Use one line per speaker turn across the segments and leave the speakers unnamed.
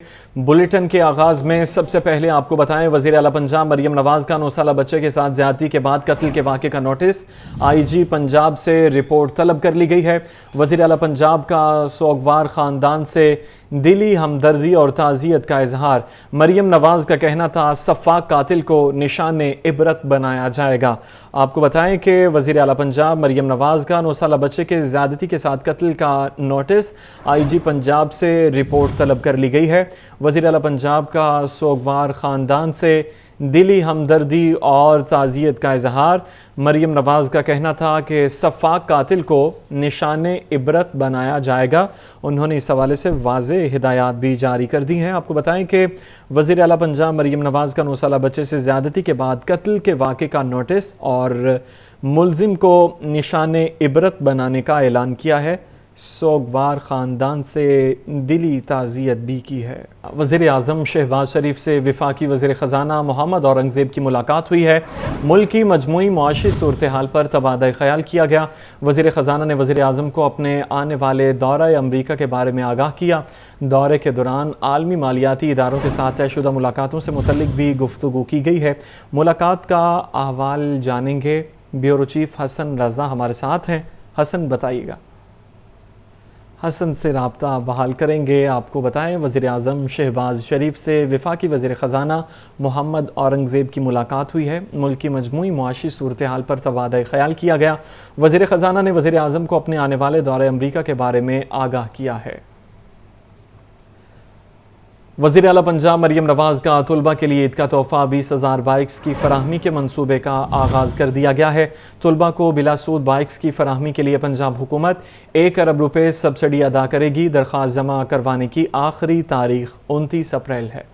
Bulletin के आगाज में सबसे पहले आपको बताएं, वजीर आला पंजाब मरियम नवाज का 9 साला बच्चे के साथ ज्यादती के बाद कत्ल के वाक़े का नोटिस आईजी पंजाब से रिपोर्ट तलब कर ली गई है। वजीर आला पंजाब का सोगवार खानदान से दिली हमदर्दी और ताज़ियत का इजहार। मरियम नवाज का कहना था सफ़ाक कातिल को निशान इबरत बनाया जाएगा। आपको बताएं कि वजीर आला पंजाब मरियम नवाज का 9 साला बच्चे के ज्यादती के साथ कत्ल का नोटिस आईजी पंजाब से रिपोर्ट तलब कर ली गई है। वजीर आला पंजाब का सोगवार ख़ानदान से दिली हमदर्दी और ताज़ियत का इजहार। मरियम नवाज का कहना था कि सफ़ाक कातिल को निशान इबरत बनाया जाएगा। उन्होंने इस हवाले से वाज़े हिदायत भी जारी कर दी हैं। आपको बताएं कि वज़ीर आला पंजाब मरियम नवाज का 9 साला बच्चे से ज़्यादती के बाद कत्ल के वाक़े का नोटिस और मुलजिम को निशान इबरत बनाने का ऐलान किया है। सोगवार ख़ानदान से दिली ताज़ियत भी की है। वज़ीर आज़म शहबाज शरीफ से वफाकी वज़ीर ख़ज़ाना मोहम्मद औरंगज़ेब की मुलाकात हुई है। मुल्क की मजमूई मुआशी सूरत हाल पर तबादला ख़याल किया गया। वज़ीर ख़ज़ाना ने वज़ीर आज़म को अपने आने वाले दौरे अमरीका के बारे में आगाह किया। दौरे के दौरान आलमी मालियाती इदारों के साथ तयशुदा मुलाकातों से मुतल्लिक भी गुफ्तगू की गई है। मुलाकात का अहवाल जानेंगे। ब्यूरो चीफ हसन रज़ा हमारे साथ हैं। हसन, बताइएगा। हसन से राब्ता बहाल करेंगे। आपको बताएं, वज़ीर आज़म शहबाज शरीफ से वफाकी वज़ीर ख़ज़ाना मोहम्मद औरंगज़ेब की मुलाकात हुई है। मुल्क की मजमूई मुआशी सूरत हाल पर तबादला ख़याल किया गया। वज़ीर ख़ज़ाना ने वज़ीर आज़म को अपने आने वाले दौरे अमरीका के बारे में आगाह किया है। वज़ीर आला पंजाब मरियम नवाज का तलबा के लिए ईद का तोहफ़ा 20,000 बाइक्स की फराहमी के मंसूबे का आगाज़ कर दिया गया है। तलबा को बिलासूद बाइक्स की फराहमी के लिए पंजाब हुकूमत 1 अरब रुपये सब्सिडी अदा करेगी। दरख्वास्त जमा करवाने की आखिरी तारीख 29 अप्रैल है।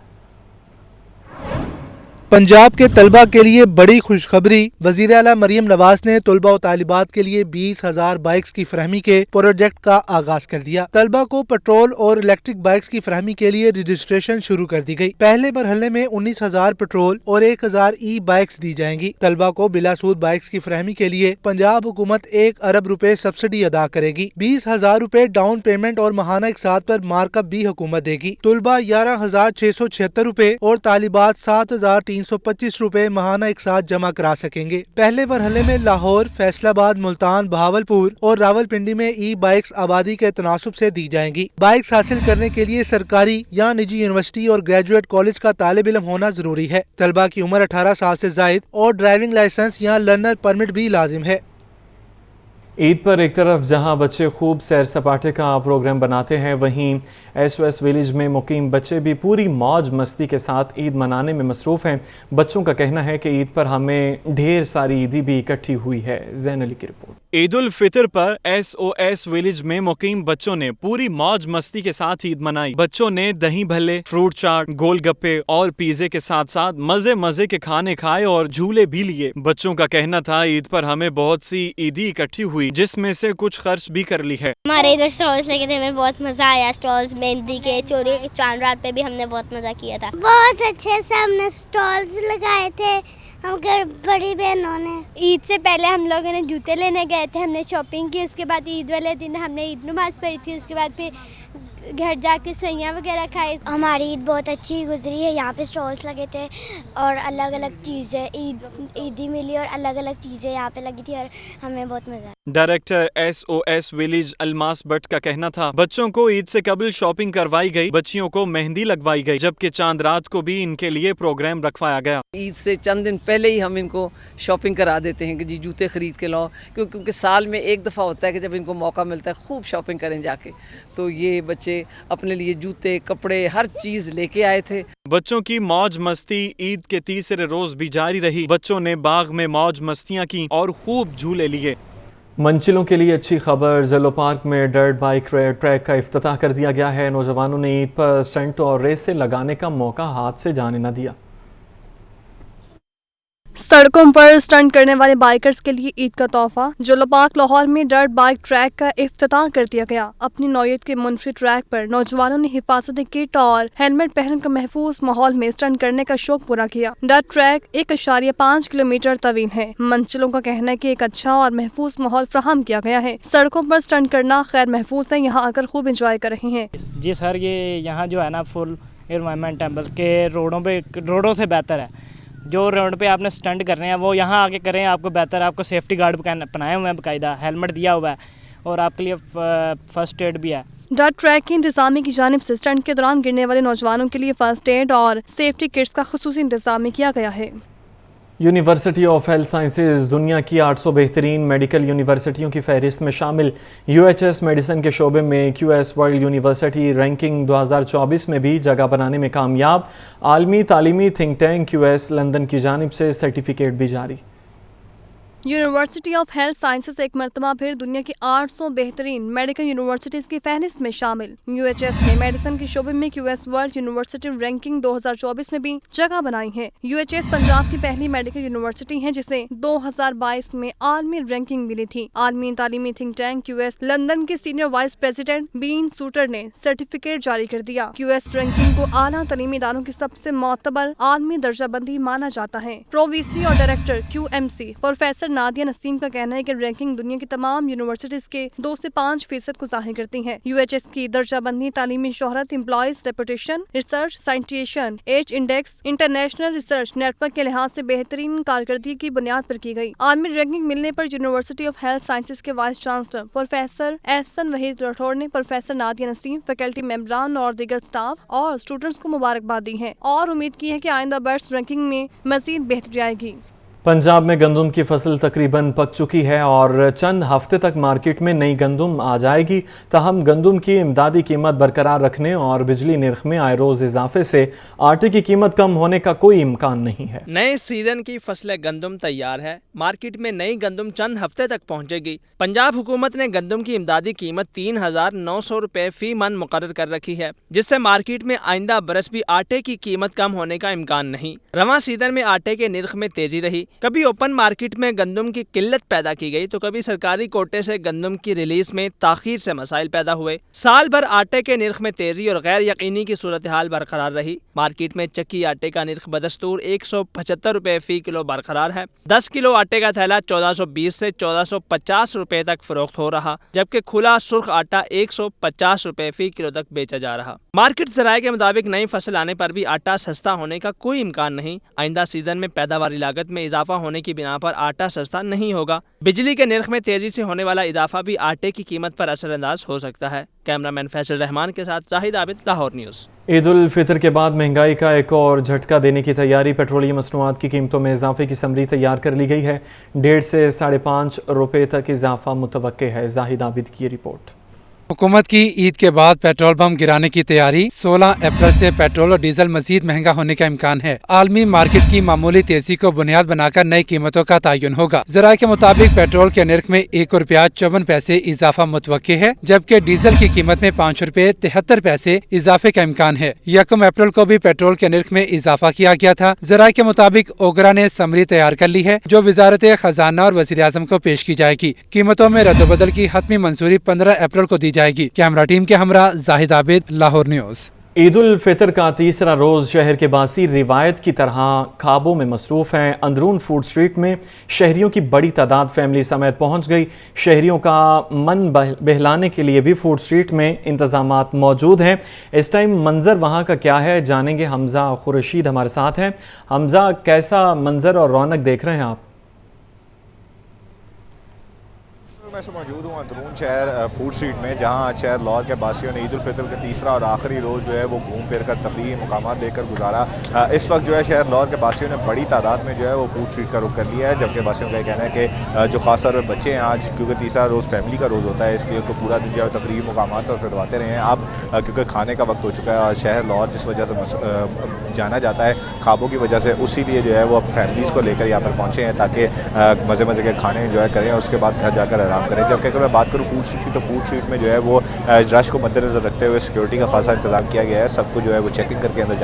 पंजाब के तलबा के लिए बड़ी खुशखबरी। वज़ीर आला मरियम नवाज ने तलबा और तालिबात के लिए 20,000 बाइक्स की फरहमी के प्रोजेक्ट का आगाज कर दिया। तलबा को पेट्रोल और इलेक्ट्रिक बाइक्स की फरहमी के लिए रजिस्ट्रेशन शुरू कर दी गई। पहले मरहले में 19,000 पेट्रोल और 1,000 ई बाइक्स दी जाएंगी। तलबा को बिलासूद बाइक्स की फरहमी के लिए पंजाब हुकूमत 1 अरब रुपए सब्सिडी अदा करेगी। 20,000 रुपए डाउन पेमेंट और माहाना इकसात पर मार्कअप भी हुकूमत देगी। तलबा 11,676 रुपए और तालिबात 7,325 रुपए माहाना एक साथ जमा करा सकेंगे। पहले मरहले में लाहौर, फैसलाबाद, मुल्तान, बहावलपुर और रावलपिंडी में ई बाइक्स आबादी के तनासुब से दी जाएंगी। बाइक्स हासिल करने के लिए सरकारी या निजी यूनिवर्सिटी और ग्रेजुएट कॉलेज का तालिब इल्म होना जरूरी है। तलबा की उम्र 18 साल से जायद और ड्राइविंग लाइसेंस या लर्नर परमिट भी लाजिम है।
ईद पर एक तरफ जहां बच्चे खूब सैर सपाटे का प्रोग्राम बनाते हैं, वहीं SOS विलेज में मुकीम बच्चे भी पूरी मौज मस्ती के साथ ईद मनाने में मसरूफ़ हैं। बच्चों का कहना है कि ईद पर हमें ढेर सारी ईदी भी इकट्ठी हुई है। ज़ैन अली की रिपोर्ट।
ईद उल फितर पर SOS विलेज में मुकीम बच्चों ने पूरी मौज मस्ती के साथ ईद मनाई। बच्चों ने दही भल्ले, फ्रूट चाट, गोलगप्पे और पिज़्ज़े के साथ साथ मजे मजे के खाने खाए और झूले भी लिए। बच्चों का कहना था ईद पर हमें बहुत सी ईदी इकट्ठी हुई, जिसमें से कुछ खर्च भी कर ली है।
हमारे इधर स्टॉल्स लगे थे, हमें बहुत मजा आया। स्टॉल्स मेहंदी के, चोरी के, चांद रात पे भी हमने बहुत मजा किया था।
बहुत अच्छे से हमने स्टॉल्स लगाए थे हम घर बड़ी बहनों ने।
ईद से पहले हम लोगों ने जूते लेने गए थे, हमने शॉपिंग की। उसके बाद ईद वाले दिन हमने ईद नमाज पढ़ी थी। उसके बाद फिर घर जाके सैयां वगैरह खाए।
हमारी ईद बहुत अच्छी गुजरी है। यहाँ पे स्टॉल्स लगे थे और अलग अलग चीज़ें ईदी मिली और अलग अलग चीज़ें यहाँ पे लगी थी और हमें बहुत मजा आया।
Director SOS village Almas Bhatt का कहना था बच्चों को ईद से कबल शॉपिंग करवाई गई, बच्चियों को मेहंदी लगवाई गई, जबकि चांद रात को भी इनके लिए प्रोग्राम रखवाया गया।
ईद से चंद दिन पहले ही हम इनको शॉपिंग करा देते हैं कि जी जूते खरीद के लाओ, क्योंकि साल में एक दफ़ा होता है कि जब इनको मौका मिलता है खूब शॉपिंग करें जाके। तो ये बच्चे अपने लिए जूते, कपड़े, हर चीज़ लेके आए थे।
बच्चों की मौज मस्ती ईद के तीसरे रोज भी जारी रही। बच्चों ने बाग में मौज मस्तियाँ की और खूब झूले लिए।
मंजिलों के लिए अच्छी खबर। जलो पार्क में डर्ट बाइक ट्रैक का इफ्तिताह कर दिया गया है। नौजवानों ने ईद पर स्टंट और रेसें लगाने का मौका हाथ से जाने न दिया।
सड़कों पर स्टंट करने वाले बाइकर्स के लिए ईद का तोहफा। जलो पार्क लाहौर में डर्ट बाइक ट्रैक का इफ्तिताह कर दिया गया। अपनी नौयत के मुनफरिद ट्रैक पर नौजवानों ने हिफाजती किट और हेलमेट पहनकर महफूज माहौल में स्टंट करने का शौक पूरा किया। डर्ट ट्रैक 1.5 किलोमीटर तवील है। मंजिलों का कहना है कि एक अच्छा और महफूज माहौल फ्राहम किया गया है। सड़कों पर स्टंट करना खैर महफूज है, यहाँ आकर खूब इंजॉय कर रहे हैं।
जी सर, ये यहाँ जो है ना फुल एनवायरनमेंट टेम्पल के रोडों से बेहतर है। जो रोड पे आपने स्टंट कर रहे हैं वो यहाँ आके करें, आपको बेहतर है। आपको सेफ्टी गार्ड पहनाए हुए हैं, बाकायदा हेलमेट दिया हुआ है और आपके लिए फर्स्ट एड भी है।
डर्ट ट्रैक की इंतजामी की जानिब से स्टंट के दौरान गिरने वाले नौजवानों के लिए फर्स्ट एड और सेफ्टी किट्स का खुसूसी इंतजाम किया गया है।
यूनिवर्सिटी ऑफ हेल्थ साइंसेज दुनिया की 800 बेहतरीन मेडिकल यूनिवर्सिटियों की फहरिस्त में शामिल। UHS मेडिसिन के शोबे में QS वर्ल्ड यूनिवर्सिटी रैंकिंग 2024 में भी जगह बनाने में कामयाब। आलमी तालीमी थिंक टैंक QS लंदन की जानिब से सर्टिफिकेट भी जारी।
यूनिवर्सिटी ऑफ हेल्थ साइंसेज एक मरतबा फिर दुनिया की 800 बेहतरीन मेडिकल यूनिवर्सिटीज की फहरिस्त में शामिल। UHS ने मेडिसिन के शोबे में QS वर्ल्ड यूनिवर्सिटी रैंकिंग 2024 में भी जगह बनाई है। UHS पंजाब की पहली मेडिकल यूनिवर्सिटी है जिसे 2022 में आलमी रैंकिंग मिली थी। आलमी तालीमी थिंक टैंक QS लंदन के senior vice president Ben Sowter ने सर्टिफिकेट जारी कर दिया। QS रैंकिंग को आला तालीमी इदारों की सबसे मोतबर आलमी दर्जा बंदी माना जाता है। प्रोवीसी और director QMC professor Nadia Naseem का कहना है कि रैंकिंग दुनिया की तमाम यूनिवर्सिटीज के 2 से 5% को जाहिर करती है। UHS की दर्जा बंदी तालीमी शोहरत, employers reputation, research citation, H index, international research network के लिहाज से बेहतरीन कारकर्दगी की बुनियाद पर की गई। आलमी रैंकिंग मिलने पर यूनिवर्सिटी ऑफ हेल्थ साइंसेज के vice chancellor professor Ehsan Waheed Rathore ने प्रोफेसर नादिया नसीम, फैकल्टी मेंबरान और दीगर स्टाफ और स्टूडेंट्स को मुबारकबाद दी है और उम्मीद की है कि आइंदा बर्स रैंकिंग में मजीद बेहतरी आएगी।
पंजाब में गंदम की फसल तकरीबन पक चुकी है और चंद हफ्ते तक मार्केट में नई गंदम आ जाएगी। ताहम गंदम की इमदादी कीमत बरकरार रखने और बिजली नर्ख में आए रोज इजाफे से आटे की कीमत कम होने का कोई इम्कान नहीं है।
नए सीजन की फसल गंदम तैयार है। मार्केट में नई गंदम चंद हफ्ते तक पहुंचेगी। पंजाब हुकूमत ने गंदम की इमदादी कीमत 3,900 रुपए फी मन मुकर्रर कर रखी है, जिससे मार्केट में आइंदा बरस भी आटे की कीमत कम होने का इम्कान नहीं। रवां सीजन में आटे के नर्ख में तेजी रही। कभी ओपन मार्केट में गंदम की किल्लत पैदा की गई तो कभी सरकारी कोटे से गंदम की रिलीज में ताखीर से मसाइल पैदा हुए। साल भर आटे के नर्ख में तेजी और गैर यकीनी की सूरत हाल बरकरार रही। मार्केट में चक्की आटे का नर्ख बदस्तूर 175 रुपए फी किलो बरकरार है। 10 किलो आटे का थैला 1420 से 1450 रुपए तक फरोख्त हो रहा, जबकि खुला सुर्ख आटा 150 रुपए फी किलो तक बेचा जा रहा। मार्केट जराये के मुताबिक नई फसल आने पर भी आटा सस्ता होने का कोई इम्कान नहीं। आइंदा सीजन में पैदावारी लागत में इजाफा होने की बिना पर आटा सस्ता नहीं होगा। बिजली के नर्ख में तेजी से होने वाला इजाफा भी आटे की कीमत पर असरअंदाज हो सकता है। कैमरामैन फैसल रहमान के साथ जाहिद आबिद, लाहौर न्यूज़।
ईद उल फितर के बाद महंगाई का एक और झटका देने की तैयारी। पेट्रोलियम मसनूआत की कीमतों में इजाफे की समरी तैयार कर ली गई है। 1.5 से 5.5 रुपए तक इजाफा मुतवक्के है। जाहिद आबिद की रिपोर्ट।
हुकूमत की ईद के बाद पेट्रोल पंप गिराने की तैयारी। 16 अप्रैल से पेट्रोल और डीजल मजीद महंगा होने का इम्कान है। आलमी मार्केट की मामूली तेजी को बुनियाद बनाकर नई कीमतों का तयन होगा। जराये के मुताबिक पेट्रोल के नर्ख में 1 रुपया 54 पैसे इजाफा मुतवक्के है, जबकि डीजल की कीमत में 5 रुपए 73 पैसे इजाफे का इम्कान है। 1 अप्रैल को भी पेट्रोल के नर्ख में इजाफा किया गया था। जराये के मुताबिक ओगरा ने समरी तैयार कर ली है, जो वजारत खजाना और वज़ीर आज़म को पेश की जाएगी। कीमतों में रद्दबदल की हतमी मंजूरी 15 अप्रैल को दी जाएगी। कैमरा टीम के हमरा जाहिद आबिद, लाहौर न्यूज़।
ईद उल फितर का तीसरा रोज़ शहर के बासी रिवायत की तरह खाबों में मसरूफ़ हैं। अंदरून फूड स्ट्रीट में शहरियों की बड़ी तादाद फैमिली समेत पहुंच गई। शहरियों का मन बहलाने के लिए भी फूड स्ट्रीट में इंतज़ामात मौजूद हैं। इस टाइम मंज़र वहां का क्या है, जानेंगे। हमज़ा खुर्शीद हमारे साथ हैं। हमज़ा, कैसा मंज़र और रौनक देख रहे हैं आप?
मैं मौजूद हूँ अंदरून शहर फूड स्ट्रीट में, जहाँ आज शहर लाहौर के बासियों ने ईद उल फितर का तीसरा और आखिरी रोज़ जो है वो घूम फिर कर तफरीही मकामात देखकर गुजारा। इस वक्त जो है शहर लाहौर के बासियों ने बड़ी तादाद में जो है वो फूड स्ट्रीट का रुख कर लिया है, जबकि बासियों का कहना है कि जो खास तौर पर बच्चे हैं आज, क्योंकि तीसरा रोज़ फैमिली का रोज़ होता है, इसलिए उनको पूरा दिन जो है तफरीही मकामात पर फिरवाते रहे हैं आप, क्योंकि खाने का वक्त हो चुका है। और शहर लाहौर जिस वजह से जाना जाता है खाबों की वजह से, उसी लिए जो है वो अब फैमिलीज़ को लेकर यहाँ पर पहुँचे हैं ताकि मज़े मज़े के खाने इंजॉय करें और उसके बाद घर जाकर आराम करें। जबकि अगर मैं बात करूँ फूड स्ट्रीट की, तो फूड स्ट्रीट में जो है वो रश को मद्देनज़र रखते हुए सिक्योरिटी का खासा इंतजाम किया गया है। सबको जो है वो चेकिंग करके अंदर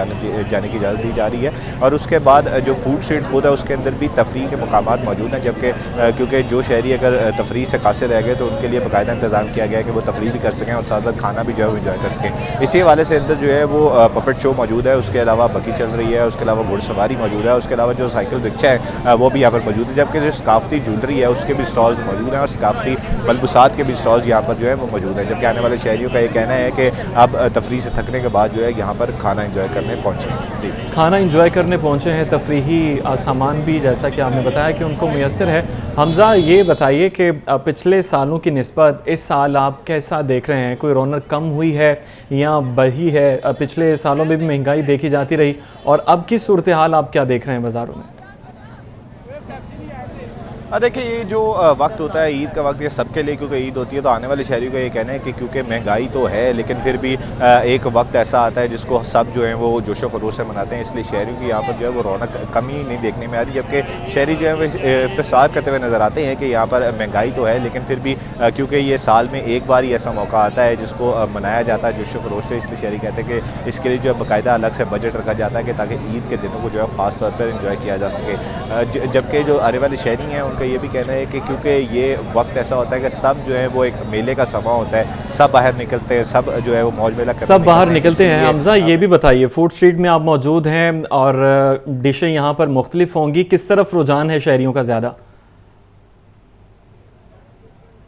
जाने की इजाज़त दी जा रही है। और उसके बाद जो फूड स्ट्रीट खुद है उसके अंदर भी तफरीह के मकामात मौजूद हैं, जबकि क्योंकि जो शहरी अगर तफरीह से कासिर रह गए तो उनके लिए बाकायदा इंतजाम किया गया है कि वो तफरीह भी कर सकें और साथ साथ खाना भी जो है वो इंजॉय कर सकें। इसी हवाले से अंदर जो है वो पपेट शो मौजूद है, उसके अलावा बकी चल रही है, उसके अलावा घुड़सवारी मौजूद है, उसके अलावा जो साइकिल रिक्शा है वो भी यहाँ पर मौजूद है। जबकि जो सकाफती ज्वेलरी है उसके भी स्टॉल्स मौजूद हैं और सकाफती साथ ही मलबूसात के भी स्टॉल्स यहाँ पर जो है वो मौजूद हैं, जबकि आने वाले शहरियों का ये कहना है कि अब तफरीह से थकने के बाद जो है यहाँ पर खाना इंजॉय करने पहुँचे हैं। जी,
खाना इंजॉय करने पहुँचे हैं, तफरीही सामान भी जैसा कि आपने बताया कि उनको मुयस्सर है। हमज़ा, ये बताइए कि पिछले सालों की निस्बत इस साल आप कैसा देख रहे हैं? कोई रौनक कम हुई है या बढ़ी है? पिछले सालों में भी महंगाई देखी जाती रही और अब की सूरत हाल आप क्या देख रहे हैं बाज़ारों में?
देखिए, ये जो वक्त होता है ईद का वक्त, ये सबके लिए क्योंकि ईद होती है, तो आने वाले शहरियों का ये कहना है कि क्योंकि महंगाई तो है लेकिन फिर भी एक वक्त ऐसा आता है जिसको सब जो है वो जोशो खरोश से मनाते हैं, इसलिए शहरियों की यहाँ पर जो है वो रौनक कमी नहीं देखने में आ रही, जबकि शहरी जो है वो इफ्तिसार करते हुए नज़र आते हैं कि यहाँ पर महंगाई तो है लेकिन फिर भी क्योंकि ये साल में एक बार ही ऐसा मौका आता है जिसको मनाया जाता है जोशो खरोश से, इसलिए शहरी कहते हैं कि इसके लिए जो है बाकायदा अलग से बजट रखा जाता है कि ताकि ईद के दिनों को जो है ख़ास तौर पर इंजॉय किया जा सके। जबकि जो आने वाले शहरी हैं उनका ये भी कहना है कि क्योंकि ये वक्त ऐसा होता है कि सब जो है वो एक मेले का समा होता है, सब बाहर निकलते हैं, सब जो है वो मौज मेला करते हैं,
सब बाहर निकलते हैं। हमज़ा, ये भी बताइए, फूड स्ट्रीट में आप मौजूद हैं और डिशें यहाँ पर मुख्तलिफ होंगी, किस तरफ रुझान है शहरियों का ज़्यादा?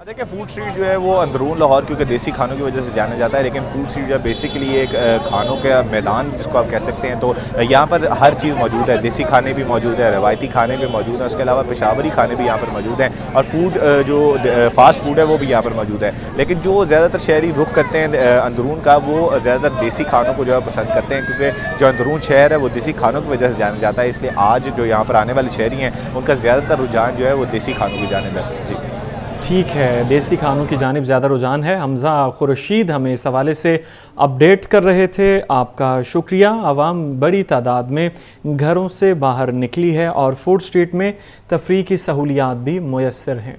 देखिए, फूड स्ट्रीट जो है वो अंदरून लाहौर क्योंकि देसी खानों की वजह से जाना जाता है, लेकिन फूड स्ट्रीट जो है बेसिकली एक खानों का मैदान जिसको आप कह सकते हैं, तो यहाँ पर हर चीज़ मौजूद है, देसी खाने भी मौजूद है, रवायती खाने भी मौजूद हैं, उसके अलावा पेशावरी खाने भी यहाँ पर मौजूद हैं और फूड जो फास्ट फूड है वो भी यहाँ पर मौजूद है। लेकिन जो ज़्यादातर शहरी रुख करते हैं अंदरून का, वो ज़्यादातर देसी खानों को जो है पसंद करते हैं, क्योंकि जो अंदरून शहर है वो देसी खानों की वजह से जाना जाता है, इसलिए आज जो यहाँ पर आने वाले शहरी हैं उनका ज़्यादातर रुझान जो है वो देसी खानों की जानिब है। जी,
ठीक है, देसी खानों की जानिब ज़्यादा रुझान है। हमज़ा खुर्शीद हमें इस हवाले से अपडेट कर रहे थे, आपका शुक्रिया। आवाम बड़ी तादाद में घरों से बाहर निकली है और फूड स्ट्रीट में तफरीह की सहूलियात भी मुयस्सर हैं।